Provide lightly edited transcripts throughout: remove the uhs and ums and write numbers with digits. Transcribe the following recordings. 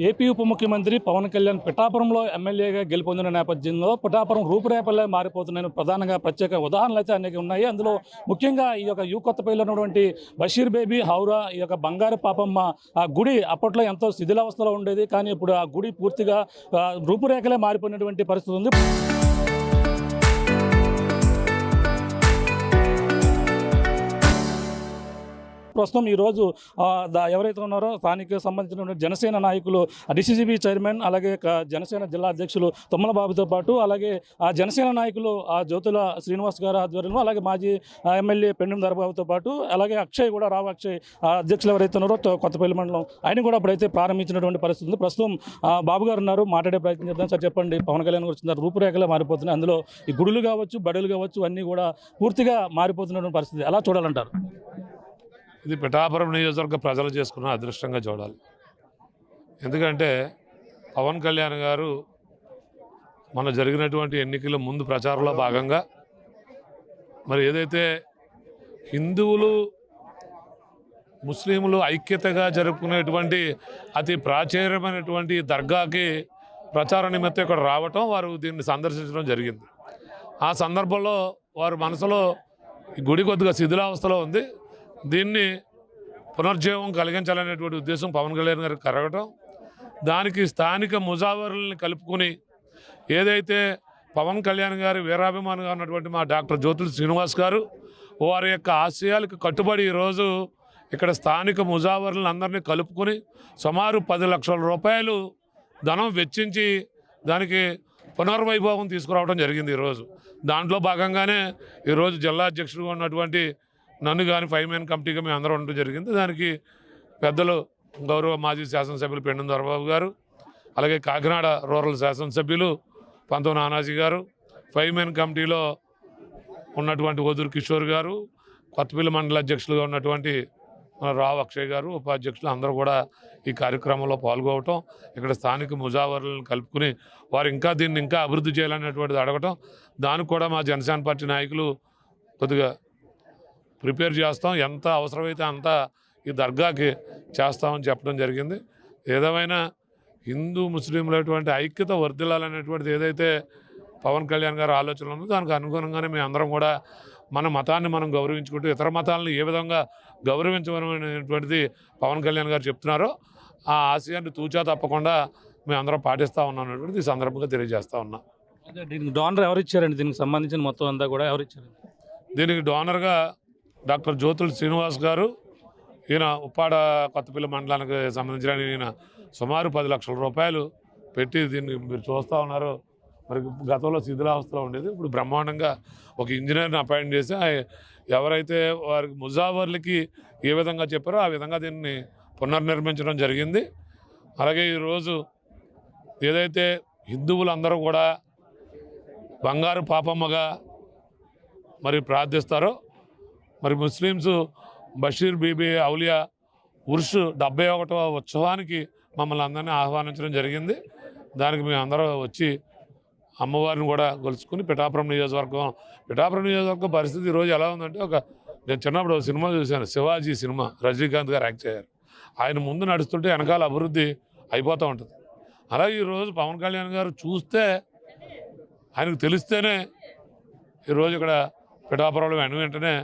AP ఉప ముఖ్యమంత్రి పవన్ కళ్యాణ్ పిఠాపురంలో ఎమ్మెల్యేగా గెలుపొందిన నేపథ్యంలో పిఠాపురం రూపురేఖలే మారిపోతున్నాయి. ప్రధానంగా ప్రత్యేక ఉదాహరణలు అయితే అనేక ఉన్నాయి. అందులో ముఖ్యంగా ఈ యొక్క కొత్తపల్లిలో ఉన్నటువంటి బషీర్ బేబీ హౌరా ఈ యొక్క బంగారు పాపమ్మ ఆ గుడి అప్పట్లో ఎంతో శిథిలావస్థలో ఉండేది. కానీ ఇప్పుడు ఆ గుడి పూర్తిగా రూపురేఖలే మారిపోయినటువంటి పరిస్థితి ఉంది. ప్రస్తుతం ఈరోజు ఎవరైతే ఉన్నారో స్థానిక సంబంధించిన జనసేన నాయకులు డిసిసిబి చైర్మన్ అలాగే జనసేన జిల్లా అధ్యక్షులు తుమ్మల బాబుతో పాటు అలాగే ఆ జనసేన నాయకులు జ్యోతుల శ్రీనివాస్ గారు ఆధ్వర్యంలో అలాగే మాజీ ఎమ్మెల్యే పెండుం దర్బాబుతో పాటు అలాగే అక్షయ్ కూడా రావు అక్షయ్ అధ్యక్షులు ఎవరైతే ఉన్నారో కొత్తపల్లి మండలం ఆయన కూడా అప్పుడైతే ప్రారంభించినటువంటి పరిస్థితి ఉంది. ప్రస్తుతం బాబు గారు ఉన్నారు, మాట్లాడే ప్రయత్నం చేద్దాం. సార్ చెప్పండి, పవన్ కళ్యాణ్ గురించి రూపురేఖలే మారిపోతున్నాయి. అందులో ఈ గుడులు కావచ్చు బడులు కావచ్చు అన్నీ కూడా పూర్తిగా మారిపోతున్నటువంటి పరిస్థితి ఎలా చూడాలంటారు? ఇది పిఠాపురం నియోజకవర్గ ప్రజలు చేసుకున్న అదృష్టంగా చూడాలి. ఎందుకంటే పవన్ కళ్యాణ్ గారు మన జరిగినటువంటి ఎన్నికల ముందు ప్రచారంలో భాగంగా మరి ఏదైతే హిందువులు ముస్లింలు ఐక్యతగా జరుపుకునేటువంటి అతి ప్రాచుర్యమైనటువంటి దర్గాకి ప్రచార నిమిత్తం ఇక్కడ రావటం, వారు దీన్ని సందర్శించడం జరిగింది. ఆ సందర్భంలో వారి మనసులో ఈ గుడి కొద్దిగా శిథిలావస్థలో ఉంది, దీన్ని పునర్జీవం కలిగించాలనేటువంటి ఉద్దేశం పవన్ కళ్యాణ్ గారికి కలగటం, దానికి స్థానిక ముజావరుల్ని కలుపుకొని ఏదైతే పవన్ కళ్యాణ్ గారి వీరాభిమానిగా ఉన్నటువంటి మా డాక్టర్ జ్యోతుల శ్రీనివాస్ గారు వారి యొక్క ఆశయాలకు కట్టుబడి ఈరోజు ఇక్కడ స్థానిక ముజావరులను అందరినీ కలుపుకొని సుమారు 10 లక్షల రూపాయలు ధనం వెచ్చించి దానికి పునర్వైభవం తీసుకురావడం జరిగింది ఈరోజు. దాంట్లో భాగంగానే ఈరోజు జిల్లా అధ్యక్షుడిగా ఉన్నటువంటి నన్ను కానీ 5 మెన్ కమిటీగా మేము అందరూ ఉండడం జరిగింది. దానికి పెద్దలు గౌరవ మాజీ శాసనసభ్యులు పెండుం దొరబాబు గారు, అలాగే కాకినాడ రూరల్ శాసనసభ్యులు పంతం నానాజీ గారు, 5 మెన్ కమిటీలో ఉన్నటువంటి ఓదూరు కిషోర్ గారు, కొత్తపల్లి మండల అధ్యక్షులుగా ఉన్నటువంటి రావు అక్షయ్ గారు, ఉపాధ్యక్షులు అందరూ కూడా ఈ కార్యక్రమంలో పాల్గొవటం, ఇక్కడ స్థానిక ముజావరులను కలుపుకుని వారు ఇంకా దీన్ని ఇంకా అభివృద్ధి చేయాలనేటువంటిది అడగటం, దానికి కూడా మా జనసేన పార్టీ నాయకులు కొద్దిగా ప్రిపేర్ చేస్తాం, ఎంత అవసరమైతే అంత ఈ దర్గాకి చేస్తామని చెప్పడం జరిగింది. ఏదేమైనా హిందూ ముస్లింలటువంటి ఐక్యత వర్ధిల్లాలనేటువంటిది ఏదైతే పవన్ కళ్యాణ్ గారి ఆలోచన ఉందో దానికి అనుగుణంగానే మేము అందరం కూడా మన మతాన్ని మనం గౌరవించుకుంటూ ఇతర మతాలను ఏ విధంగా గౌరవించమనేటువంటిది పవన్ కళ్యాణ్ గారు చెప్తున్నారో ఆ ఆశయాన్ని తూచా తప్పకుండా మేము అందరం పాటిస్తూ ఉన్నాం అనేటువంటిది ఈ సందర్భంగా తెలియజేస్తూ ఉన్నాం. దీనికి డోనర్ ఎవరు ఇచ్చారండి? దీనికి సంబంధించిన మొత్తం అంతా కూడా ఎవరు ఇచ్చారు? దీనికి డోనర్గా డాక్టర్ జ్యోతుల శ్రీనివాస్ గారు, ఈయన ఉప్పాడ కొత్తపల్లి మండలానికి సంబంధించిన ఈయన సుమారు 10 లక్షల రూపాయలు పెట్టి దీన్ని మీరు చూస్తూ ఉన్నారు. మరి గతంలో శిథిలావస్థలో ఉండేది, ఇప్పుడు బ్రహ్మాండంగా ఒక ఇంజనీర్ని అపాయింట్ చేసి ఎవరైతే వారికి ముజావర్లకి ఏ విధంగా చెప్పారో ఆ విధంగా దీన్ని పునర్నిర్మించడం జరిగింది. అలాగే ఈరోజు ఏదైతే హిందువులందరూ కూడా బంగారు పాపమ్మగా మరి ప్రార్థిస్తారో, మరి ముస్లిమ్స్ బషీర్ బీబీ ఔలియా ఉర్ష్ 71వ ఉత్సవానికి మమ్మల్ని అందరినీ ఆహ్వానించడం జరిగింది. దానికి మేము అందరూ వచ్చి అమ్మవారిని కూడా గొలుసుకుని పిఠాపురం నియోజకవర్గం పరిస్థితి ఈరోజు ఎలా ఉందంటే, నేను చిన్నప్పుడు సినిమా చూశాను, శివాజీ సినిమా, రజనీకాంత్ గారు యాక్ట్ చేశారు. ఆయన ముందు నడుస్తుంటే వెనకాల అభివృద్ధి అయిపోతూ ఉంటుంది. అలాగే ఈరోజు పవన్ కళ్యాణ్ గారు చూస్తే ఆయనకు తెలిస్తేనే ఈరోజు ఇక్కడ పిఠాపురంలో వెంటనే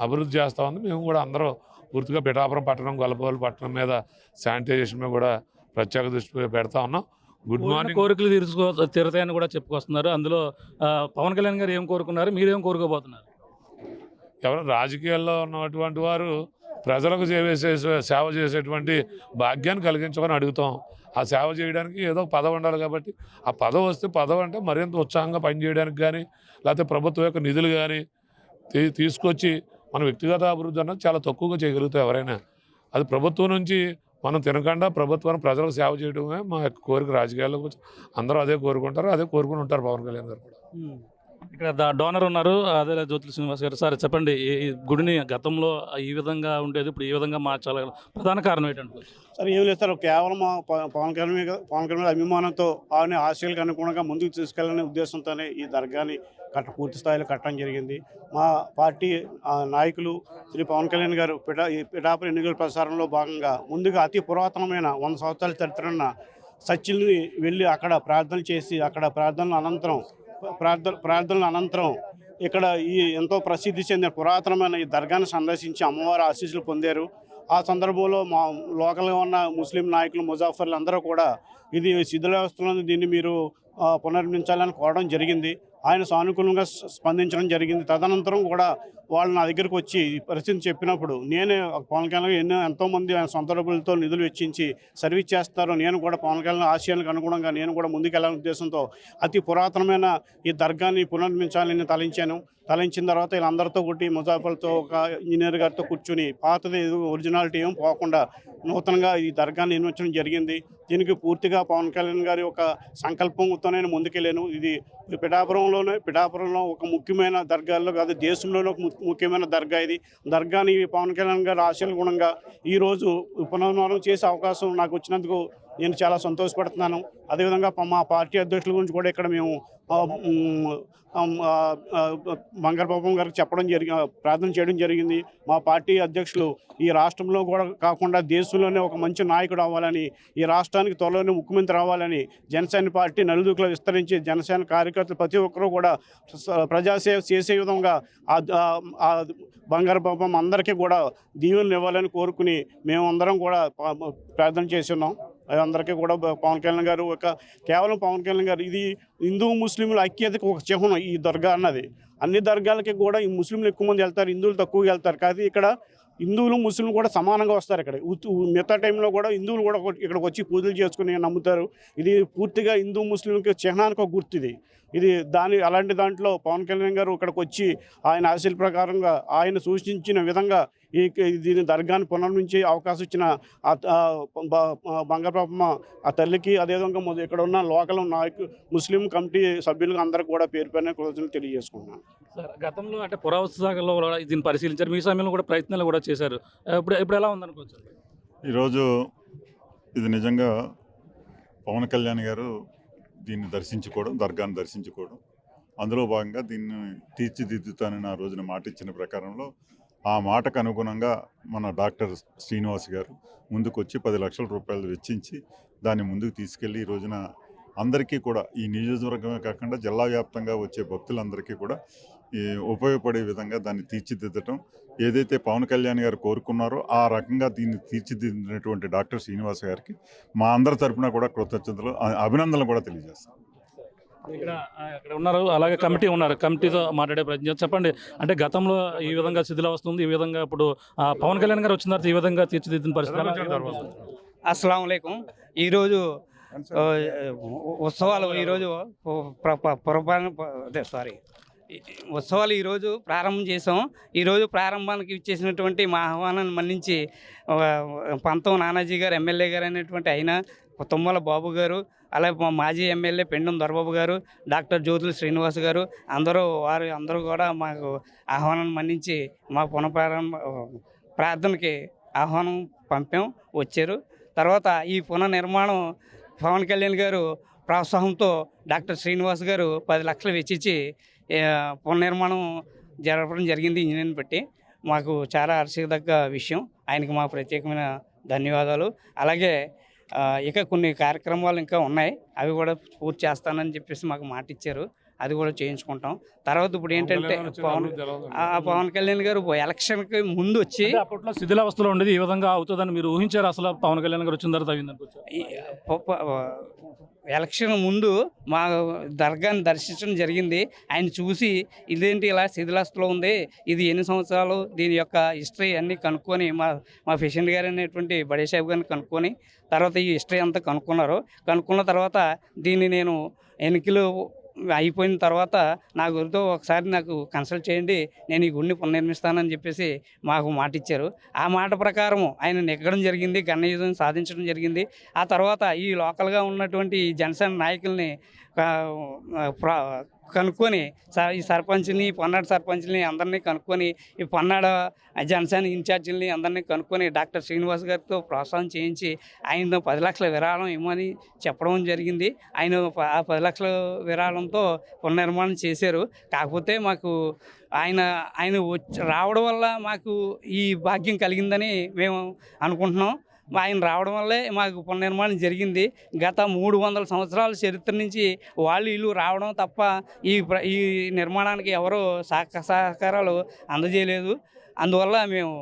అభివృద్ధి చేస్తూ ఉంది. మేము కూడా అందరూ పూర్తిగా పిఠాపురం పట్టణం, గొల్లపల్లి పట్టణం మీద శానిటైజేషన్ మీద కూడా ప్రత్యేక దృష్టి పెడతా ఉన్నాం. Good morning. కోరికలు తీరుతాయని కూడా చెప్పుకొస్తున్నారు. అందులో పవన్ కళ్యాణ్ గారు ఏం కోరుకున్నారు, మీరేం కోరుకోబోతున్నారు? ఎవరు రాజకీయాల్లో ఉన్నటువంటి వారు ప్రజలకు సేవ చేసేటువంటి భాగ్యాన్ని కలిగించమని అడుగుతాం. ఆ సేవ చేయడానికి ఏదో పదవి ఉండాలి కాబట్టి ఆ పదవి వస్తే పదవి అంటే మరింత ఉత్సాహంగా పనిచేయడానికి కానీ లేకపోతే ప్రభుత్వం యొక్క నిధులు కానీ తీసుకొచ్చి మన వ్యక్తిగత అభివృద్ధి అన్నది చాలా తక్కువగా చేయగలుగుతాం ఎవరైనా. అది ప్రభుత్వం నుంచి మనం తినకుండా ప్రభుత్వాన్ని ప్రజలకు సేవ చేయడమే మా యొక్క కోరిక. రాజకీయాల్లో అందరూ అదే కోరుకుంటారు, అదే కోరుకుని ఉంటారు పవన్ కళ్యాణ్ గారు కూడా. ఇక్కడ డోనర్ ఉన్నారు, అదే జ్యోతుల శ్రీనివాస్ గారు. సార్ చెప్పండి, ఈ గుడిని గతంలో ఈ విధంగా ఉండేది, ఇప్పుడు ఈ విధంగా మార్చాలి, ప్రధాన కారణం ఏంటంటే? సార్ ఏం లేదు సార్, కేవలం పవన్ కళ్యాణ్ అభిమానంతో ఆయన ఆశయాలకు అనుగుణంగా ముందుకు తీసుకెళ్లనే ఉద్దేశంతోనే ఈ దర్గాని పూర్తి స్థాయిలో కట్టడం జరిగింది. మా పార్టీ నాయకులు శ్రీ పవన్ కళ్యాణ్ గారు పిఠాపురం ఎన్నికల ప్రచారంలో భాగంగా ముందుగా అతి పురాతనమైన 100 సంవత్సరాల చరిత్ర ఉన్న సచ్చిల్ని వెళ్ళి అక్కడ ప్రార్థనలు చేసి అక్కడ ప్రార్థనల అనంతరం ఇక్కడ ఈ ఎంతో ప్రసిద్ధి చెందిన పురాతనమైన ఈ దర్గాను సందర్శించి అమ్మవారి ఆశీస్సులు పొందారు. ఆ సందర్భంలో మా లోకల్గా ఉన్న ముస్లిం నాయకులు ముజాఫర్లు అందరూ కూడా ఇది శిథిలావస్థలో దీన్ని మీరు పునర్నిర్మించాలని కోరడం జరిగింది. ఆయన సానుకూలంగా స్పందించడం జరిగింది. తదనంతరం కూడా వాళ్ళు నా దగ్గరికి వచ్చి ఈ పరిస్థితిని చెప్పినప్పుడు నేనే పవన్ కళ్యాణ్ ఎంతోమంది ఆయన సొంత డబ్బులతో నిధులు వెచ్చించి సర్వీస్ చేస్తారు, నేను కూడా పవన్ కళ్యాణ్ ఆశయాలకు అనుగుణంగా నేను కూడా ముందుకెళ్లాలనే ఉద్దేశంతో అతి పురాతనమైన ఈ దర్గాని పునర్నిర్మించాలని తలంచిన తర్వాత వీళ్ళందరితో కొట్టి ముజాఫర్తో ఒక ఇంజనీర్ గారితో కూర్చుని పాతది ఒరిజినాలిటీ ఏం పోకుండా నూతనంగా ఈ దర్గాని నిర్మించడం జరిగింది. దీనికి పూర్తిగా పవన్ కళ్యాణ్ గారి ఒక సంకల్పంతో నేను ముందుకెళ్ళాను. ఇది పిఠాపురంలో ఒక ముఖ్యమైన దర్గాల్లో కాదు, దేశంలోనే ఒక ముఖ్యమైన దర్గా. ఇది దర్గాని పవన్ కళ్యాణ్ గారి ఆశయాల గుణంగా ఈరోజు పునర్నిర్మాణం చేసే అవకాశం నాకు వచ్చినందుకు నేను చాలా సంతోషపడుతున్నాను. అదేవిధంగా మా పార్టీ అధ్యక్షుల గురించి కూడా ఇక్కడ మేము బంగారబాబు గారికి ప్రార్థన చేయడం జరిగింది. మా పార్టీ అధ్యక్షులు ఈ రాష్ట్రంలో కూడా కాకుండా దేశంలోనే ఒక మంచి నాయకుడు అవ్వాలని, ఈ రాష్ట్రానికి త్వరలోనే ముఖ్యమంత్రి అవ్వాలని జనసేన పార్టీ నలుదిక్కులో విస్తరించి జనసేన కార్యకర్తలు ప్రతి ఒక్కరూ కూడా ప్రజాసేవ చేసే విధంగా బంగారబాబు అందరికీ కూడా దీవెనలు ఇవ్వాలని కోరుకుని మేమందరం కూడా ప్రార్థన చేసి ఉన్నాం. అందరికీ కూడా పవన్ కళ్యాణ్ గారు కేవలం పవన్ కళ్యాణ్ గారు ఇది హిందూ ముస్లింల ఐక్యతకు ఒక చిహ్నం ఈ దర్గా అన్నది. అన్ని దర్గాలకి కూడా ఈ ముస్లింలు ఎక్కువ మంది వెళ్తారు, హిందువులు తక్కువగా వెళ్తారు. కానీ ఇక్కడ హిందువులు ముస్లింలు కూడా సమానంగా వస్తారు. ఇక్కడ మిగతా టైంలో కూడా హిందువులు కూడా ఇక్కడికి వచ్చి పూజలు చేసుకుని నమ్ముతారు. ఇది పూర్తిగా హిందూ ముస్లింలకి చిహ్నానికి ఒక గుర్తు ఇది అలాంటి దాంట్లో పవన్ కళ్యాణ్ గారు ఇక్కడికి వచ్చి ఆయన ఆశల ప్రకారంగా ఆయన సూచించిన విధంగా దీని దర్గాను పునర్మించే అవకాశం ఇచ్చిన బంగారబాబమ్మ ఆ తల్లికి, అదేవిధంగా ఇక్కడ ఉన్న లోకల్ ముస్లిం కమిటీ సభ్యులకు అందరికీ కూడా పేరు పైన కృతజ్ఞతలు తెలియజేసుకుంటున్నాను. సార్, గతంలో అంటే పురావస్తు శాఖలో దీన్ని పరిశీలించారు, మీ సమయంలో కూడా ప్రయత్నాలు కూడా చేశారు. ఇప్పుడు ఎలా ఉందనుకోవచ్చు? ఈరోజు ఇది నిజంగా పవన్ కళ్యాణ్ గారు దీన్ని దర్గాను దర్శించుకోవడం, అందులో భాగంగా దీన్ని తీర్చిదిద్దుతానని ఆ రోజున మాట ఇచ్చిన ప్రకారంలో ఆ మాటకు అనుగుణంగా మన డాక్టర్ శ్రీనివాస్ గారు ముందుకొచ్చి 10 లక్షల రూపాయలు వెచ్చించి దాన్ని ముందుకు తీసుకెళ్ళి ఈ రోజున అందరికీ కూడా ఈ నియోజకవర్గమే కాకుండా జిల్లా వ్యాప్తంగా వచ్చే భక్తులందరికీ కూడా ఉపయోగపడే విధంగా దాన్ని తీర్చిదిద్దటం, ఏదైతే పవన్ కళ్యాణ్ గారు కోరుకున్నారో ఆ రకంగా దీన్ని తీర్చిదిద్దినటువంటి డాక్టర్ శ్రీనివాస్ గారికి మా అందరి తరఫున కూడా కృతజ్ఞతలు, అభినందనలు కూడా తెలియజేస్తాం. ఇక్కడ ఉన్నారు, అలాగే కమిటీతో మాట్లాడే ప్రయత్నం చెప్పండి. అంటే గతంలో ఈ విధంగా శిథిలావస్థ ఈ విధంగా ఇప్పుడు పవన్ కళ్యాణ్ గారు వచ్చిన తర్వాత ఈ విధంగా తీర్చిదిద్దిన పరిస్థితి. అస్సలాము అలైకుం. ఈరోజు ఉత్సవాలు ఉత్సవాలు ఈరోజు ప్రారంభం చేసాం. ఈరోజు ప్రారంభానికి ఇచ్చేసినటువంటి మా ఆహ్వానాన్ని మన్నించి పంతం నానాజీ గారు, ఎమ్మెల్యే గారు అయినటువంటి అయినా తుమ్మల బాబు గారు, అలాగే మా మాజీ ఎమ్మెల్యే పెండం దొరబాబు గారు, డాక్టర్ జ్యోతుల శ్రీనివాస్ గారు అందరూ కూడా మాకు ఆహ్వానం మన్నించి మా ప్రార్థనకి ఆహ్వానం వచ్చారు. తర్వాత ఈ పునర్నిర్మాణం పవన్ కళ్యాణ్ గారు ప్రోత్సాహంతో డాక్టర్ శ్రీనివాస్ గారు 10 లక్షలు వెచ్చించి పునర్నిర్మాణం జరపడం జరిగింది. ఇంజనీర్ని బట్టి మాకు చాలా హర్షదగ్గ విషయం. ఆయనకి మా ప్రత్యేకమైన ధన్యవాదాలు. అలాగే ఇక కొన్ని కార్యక్రమాలు ఇంకా ఉన్నాయి, అవి కూడా పూర్తి చేస్తానని చెప్పేసి మాకు మాట ఇచ్చారు, అది కూడా చేయించుకుంటాం. తర్వాత ఇప్పుడు ఏంటంటే పవన్ కళ్యాణ్ గారు ఎలక్షన్కి ముందు వచ్చి అప్పట్లో శిథిలావస్థలో ఉండేది ఈ విధంగా అవుతుందని మీరు ఊహించారు? అసలు పవన్ కళ్యాణ్ గారు వచ్చిన తర్వాత ఎలక్షన్ ముందు మా దర్గాని దర్శించడం జరిగింది. ఆయన చూసి ఇదేంటి ఇలా శిథిలావస్థలో ఉంది, ఇది ఎన్ని సంవత్సరాలు, దీని యొక్క హిస్టరీ అన్నీ కనుక్కొని మా పేషెంట్ గారు అనేటువంటి బడే సాహెబ్ గారిని కనుక్కొని తర్వాత ఈ హిస్టరీ అంతా కనుక్కున్న తర్వాత దీన్ని నేను ఎన్నికలు అయిపోయిన తర్వాత నా గురితో ఒకసారి నాకు కన్సల్ట్ చేయండి, నేను ఈ గుడిని పునర్నిర్మిస్తానని చెప్పేసి మాకు మాట ఇచ్చారు. ఆ మాట ప్రకారం ఆయన నెగ్గడం జరిగింది, ఘనవిజయం సాధించడం జరిగింది. ఆ తర్వాత ఈ లోకల్గా ఉన్నటువంటి జనసేన నాయకుల్ని కనుక్కొని ఈ సర్పంచ్ని, పొన్నాడు సర్పంచ్ని అందరినీ కనుక్కొని, ఈ పొన్నాడు జనసేన ఇన్ఛార్జీలని అందరినీ కనుక్కొని డాక్టర్ శ్రీనివాస్ గారితో ప్రోత్సాహం చేయించి ఆయన 10 లక్షల విరాళం ఇవ్వమని చెప్పడం జరిగింది. ఆయన ఆ 10 లక్షల విరాళంతో పునర్నిర్మాణం చేశారు. కాకపోతే మాకు ఆయన రావడం వల్ల మాకు ఈ భాగ్యం కలిగిందని మేము అనుకుంటున్నాం. ఆయన రావడం వల్లే మాకు పునర్నిర్మాణం జరిగింది. గత 300 సంవత్సరాల చరిత్ర నుంచి వాళ్ళు వీళ్ళు రావడం తప్ప ఈ నిర్మాణానికి ఎవరు సహకారాలు అందజేయలేదు. అందువల్ల మేము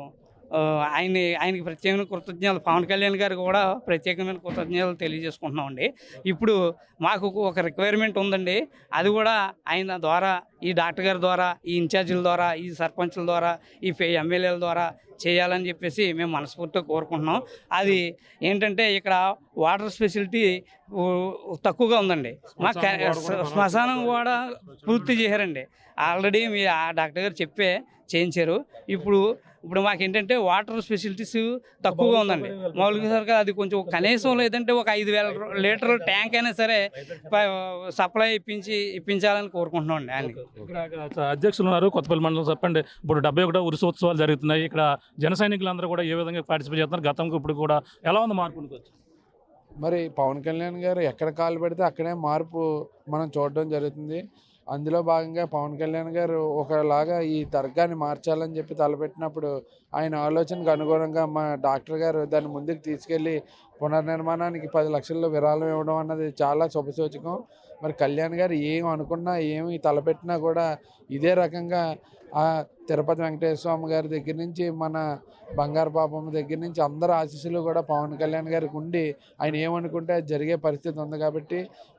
ఆయనకి ప్రత్యేకమైన కృతజ్ఞతలు, పవన్ కళ్యాణ్ గారికి కూడా ప్రత్యేకమైన కృతజ్ఞతలు తెలియజేసుకుంటున్నామండి. ఇప్పుడు మాకు ఒక రిక్వైర్మెంట్ ఉందండి. అది కూడా ఆయన ద్వారా, ఈ డాక్టర్ గారి ద్వారా, ఈ ఇన్ఛార్జీల ద్వారా, ఈ సర్పంచుల ద్వారా, ఈ ఎమ్మెల్యేల ద్వారా చేయాలని చెప్పేసి మేము మనస్ఫూర్తిగా కోరుకుంటున్నాం. అది ఏంటంటే ఇక్కడ వాటర్ ఫెసిలిటీ తక్కువగా ఉందండి. మా శ్మశానం కూడా పూర్తి చేశారండి. ఆల్రెడీ ఆ డాక్టర్ గారు చేయించారు. ఇప్పుడు మాకు ఏంటంటే వాటర్ ఫెసిలిటీస్ తక్కువగా ఉందండి. మౌలిక అది కొంచెం కనీసం లేదంటే ఒక 5,000 లీటర్ల ట్యాంక్ అయినా సరే సప్లై ఇప్పించాలని కోరుకుంటున్నాం అండి. ఆయనకి ఇక్కడ అధ్యక్షులు ఉన్నారు కొత్తపల్లి మండలం. చెప్పండి, ఇప్పుడు 71 ఉరుసు ఉత్సవాలు జరుగుతున్నాయి. ఇక్కడ జన సైనికులందరూ కూడా ఏ విధంగా పార్టిసిపేట్ చేస్తున్నారు? గతంకి ఇప్పుడు కూడా ఎలా ఉంది మార్పు? మరి పవన్ కళ్యాణ్ గారు ఎక్కడ కాలు పెడితే అక్కడే మార్పు మనం చూడడం జరుగుతుంది. అందులో భాగంగా పవన్ కళ్యాణ్ గారు ఒకలాగా ఈ దర్గాని మార్చాలని చెప్పి తలపెట్టినప్పుడు ఆయన ఆలోచనకు అనుగుణంగా మా డాక్టర్ గారు దాన్ని ముందుకు తీసుకెళ్ళి పునర్నిర్మాణానికి 10 లక్షల్లో విరాళం ఇవ్వడం అన్నది చాలా శుభసూచకం. మరి కళ్యాణ్ గారు ఏం అనుకున్నా, ఏమి తలపెట్టినా కూడా ఇదే రకంగా ఆ తిరుపతి వెంకటేశ్వర స్వామి గారి దగ్గర నుంచి మన బంగారు పాపమ్మ దగ్గర నుంచి అందరు ఆశీస్సులు కూడా పవన్ కళ్యాణ్ గారికి ఉండి ఆయన ఏమనుకుంటే అది జరిగే పరిస్థితి ఉంది. కాబట్టి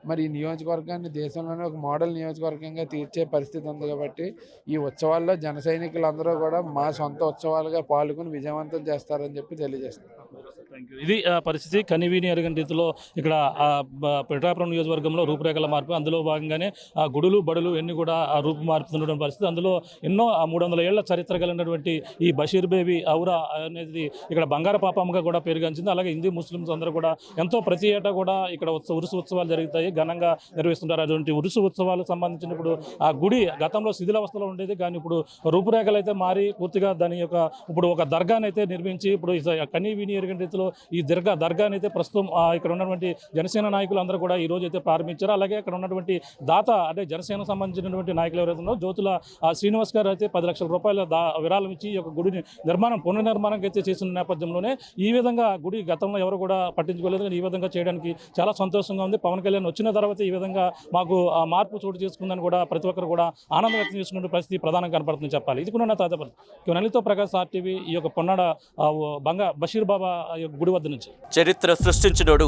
మరి ఈ నియోజకవర్గాన్ని దేశంలోనే ఒక మోడల్ నియోజకవర్గంగా తీర్చే పరిస్థితి ఉంది. కాబట్టి ఈ ఉత్సవాల్లో జన సైనికులందరూ కూడా మా సొంత ఉత్సవాలుగా పాల్గొని విజయవంతం చేస్తారని చెప్పి తెలియజేస్తారు. ఇది పరిస్థితి. కనివిని ఎరగని రీతిలో ఇక్కడ పిఠాపురం నియోజకవర్గంలో రూపురేఖల మార్పు, అందులో భాగంగానే గుడులు బడులు ఎన్ని కూడా రూపు మార్పుతున్న పరిస్థితి. అందులో ఎన్నో 300 ఏళ్ల చరిత్ర కలిగినటువంటి ఈ బషీర్ బేబీ ఔరా అనేది ఇక్కడ బంగారు పాపమ్మగా కూడా పేరుగాంచింది. అలాగే హిందూ ముస్లిమ్స్ అందరూ కూడా ఎంతో ప్రతి ఏటా కూడా ఇక్కడ ఉరుసు ఉత్సవాలు జరుగుతాయి, ఘనంగా నిర్వహిస్తుంటారు. అటువంటి ఉరుసు ఉత్సవాలకు సంబంధించినప్పుడు ఆ గుడి గతంలో శిథిలావస్థలో ఉండేది, కానీ ఇప్పుడు రూపురేఖలు అయితే మారి పూర్తిగా దాని యొక్క ఇప్పుడు ఒక దర్గాని అయితే నిర్మించి ఇప్పుడు కనివిని ఎరగని రీతిలో ఈ దర్గాని అయితే ప్రస్తుతం ఇక్కడ ఉన్నటువంటి జనసేన నాయకులు అందరూ కూడా ఈ రోజు అయితే ప్రారంభించారు. అలాగే అక్కడ ఉన్నటువంటి దాత అంటే జనసేన సంబంధించినటువంటి నాయకులు ఎవరైతే ఉన్నారో జ్యోతుల శ్రీనివాస్ గారు అయితే 10 లక్షల రూపాయల విరాళం ఇచ్చి ఈ యొక్క గుడిని పునర్నిర్మాణం అయితే చేసిన నేపథ్యంలోనే ఈ విధంగా గుడి గతంలో ఎవరు కూడా పట్టించుకోలేదు, కానీ ఈ విధంగా చేయడానికి చాలా సంతోషంగా ఉంది. పవన్ కళ్యాణ్ వచ్చిన తర్వాత ఈ విధంగా మాకు మార్పు చోటు చేసుకుందని కూడా ప్రతి ఒక్కరు కూడా ఆనందం వ్యక్తం చేసుకున్న పరిస్థితి ప్రధానంగా కనపడుతుంది చెప్పాలి. ఇది కూడా తాజా పరిస్థితి. నలితో ప్రకాష్ RTV ఈ యొక్క పొన్నాడ బషీర్ బాబా గుడి వద్ద నుంచి. చరిత్ర సృష్టించినోడు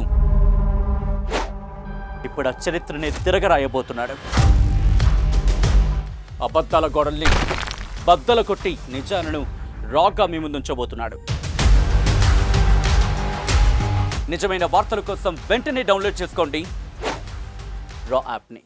ఇప్పుడు ఆ చరిత్రని తిరగరాయబోతున్నాడు. అబద్ధాల గోడల్ని బద్దలు కొట్టి నిజాలను రాగా మీ ముందుంచబోతున్నాడు. నిజమైన వార్తల కోసం వెంటనే డౌన్లోడ్ చేసుకోండి రా యాప్ని.